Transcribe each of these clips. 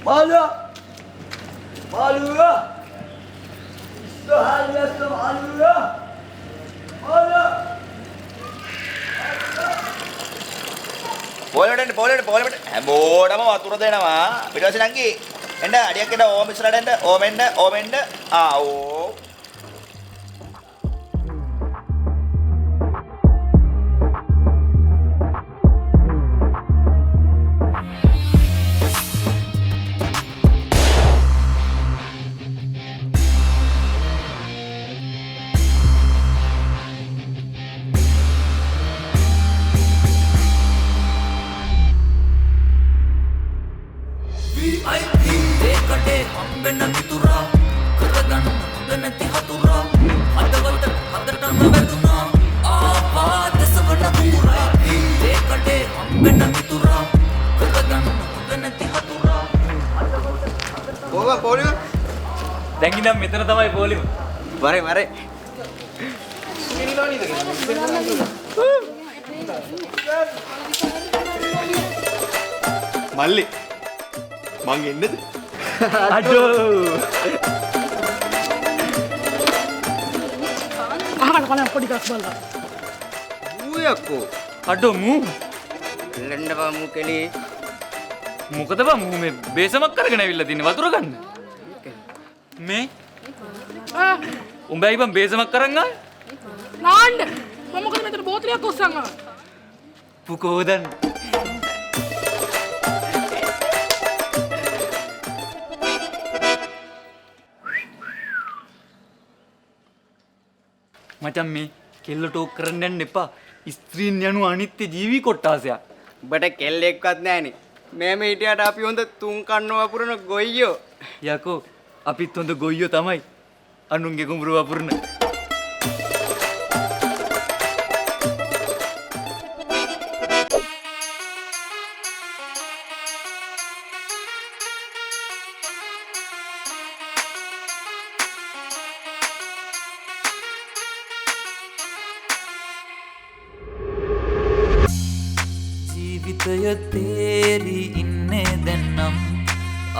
Malu. Malu ya. Sehari biasa malu ya. Malu. පොලට හැමෝටම වතුර දෙනවා. ඊට පස්සේ නංගි එන්න අඩියක් එන්න ඕම ඉස්සරහට එන්න ඕමෙන්න ආවෝ. දැන් ඉඳන් මෙතන තමයි පොලිම. වරේ. මල්ලි මං එන්නද? අඩෝ. අහකට කලින් පොඩි ගස් බලලා. ඌයක්කෝ. අඩෝ මූ. එල්ලන්න බා මූ කෙලේ. මොකද බා මූ මේ බේසමක් කරගෙන ඇවිල්ලා තින්නේ වතුර ගන්න. මේ උඹයි බං බේසමක් කරන් ආවේ? නාන්න. මම මොකද මෙතන බෝතලයක් ඔස්සන් ආවා. පුකෝදන්. මචං මේ කෙල්ල ටෝක් කරන්න යන්න එපා. ස්ත්‍රීන් යනු අනිත්‍ය ජීවි කොට්ටාසයක්. උඹට කෙල්ලෙක්වත් නැහනේ. මේම හිටියට අපි හොඳ තුන් කන්න වපුරන ගොයියෝ. යකෝ අපිත් හොඳ ගොයියෝ තමයි. අනුන්ගේ කුඹුර වපුරන. ජීවිතය තේරි ඉන්නේ දැන්නම්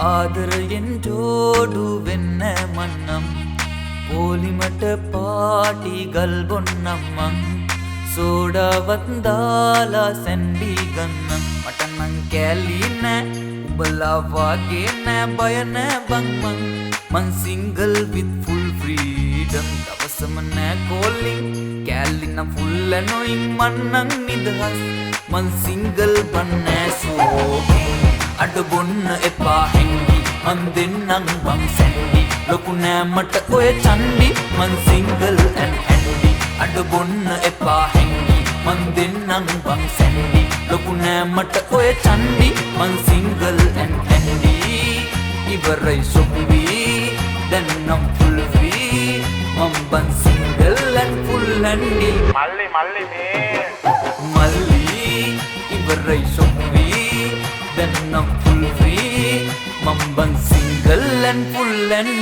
ආදරයෙන් ජෝඩු වෙන්න මන්නම් පොලිමට පාටි ගල් බොන්නම් මං සෝඩාවත් දාලා සැන්ඩි ගන්නම් මට නම් කැලි නෑ උඹලා වගේ නෑ බය නෑ බං මං සිංගල් with full freedom දවසම නෑ calling කැලි නම් full annoying මන්නම් නිදහස් මං සිංගල් බන්නෑ සෝකින් අඩ බොන්න එපා හැංගි මන් දෙන්නම් බං සැන්ඩි ලොකු නෑ මට ඔය චන්ඩි මන් සිංගල් ඇන් හැන්ඩි අඩ බොන්න එපා හැංගි මන් දෙන්නම් බං සැන්ඩි ලොකු නෑ මට ඔය චන්ඩි මන් සිංගල් ඇන් හැන්ඩි ඉවරයි සොම්බි දැන් නම් ෆුල් ෆ්‍රී මං බං සිංගල් ඇන් ෆුල් හැන්ඩි මල්ලි මේ මල්ලි ඉවරයි zombie then I'm full free Mamban single and full and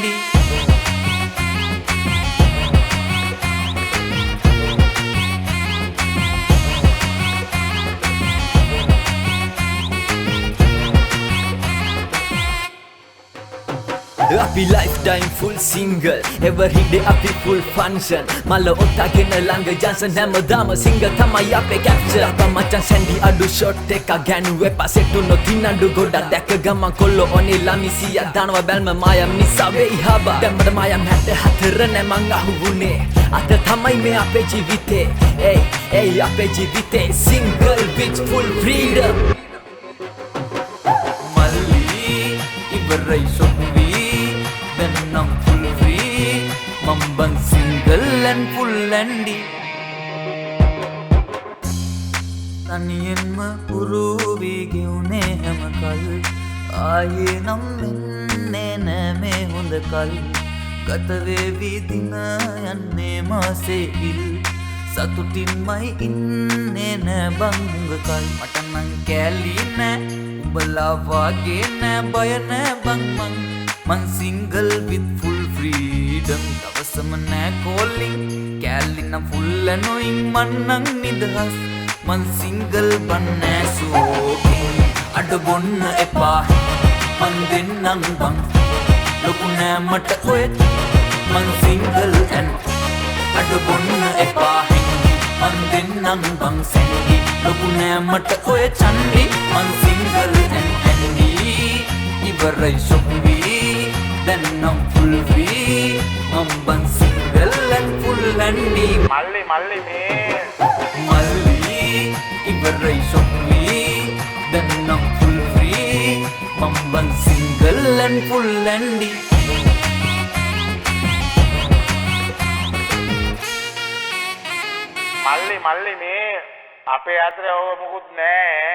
අපි lifetime full single every day අපි full function මල ඔට්ටගෙන ළඟ ජන්සන් හැමදාම single තමයි අපේ capture අපා මචන් සැන්ඩි අඩු shot එක ගෑනු එපා සෙට්ටු නොතින්නඩු ගොඩක් දැක ගමන් කොල්ලෝ ඔනේ ළමිසිය දානවා බැල්ම මායම් නිසා වෙයි හබා දැම්මද මායම් 64 නෑ මං අහුවුනේ අද තමයි මේ අපේ ජීවිතේ hey අපේ ජීවිතේ single bitch full freedom මල්ලි ඉවරයි zombie then I'm full free Mamban single and full and තනියෙන්ම පුරුවි ගෙවුනේ හැමකල් ආයේ නම් වෙන්නේ නෑ මේ හොඳ කල් ගත වේවි දින යන්නේ මාසේ ඉල් සතුටින්මයි ඉන්නේ නෑ බංග කල් මට නම් කැලි නෑ උඹලා වගේ නෑ බය නෑ බං මං single with full freedom දවසම නෑ calling කැලි නම් full annoying මන් නම් නිදහස් මං single බන්නෑ සෝකින් අඩ බොන්න එපා මන් දෙන්නම් බං ලොකු නෑ මට ඔය මන් සිංගල් ඇන් අඩ බොන්න එපා හැංගි මන් දෙන්නම් බං සැන්ඩි ලොකු නෑ මට ඔය චන්ඩි මන් සිංගල් ඇන් ඇන්ඩි ඉවරයි ෂොක් වී දැන් නම් ෆුල් වී මම බං සිංගල් ඇන් ෆුල් ඇන්ඩි මල්ලි මේ මල්ලි ඉවරයි ෂොක් වී දැන් නම් ෆුල් වී මම බං සිංගල් ඇන් ෆුල් ඇන්ඩි මල්ලි මේ අපේ අතර ඕව මොකුත් නෑ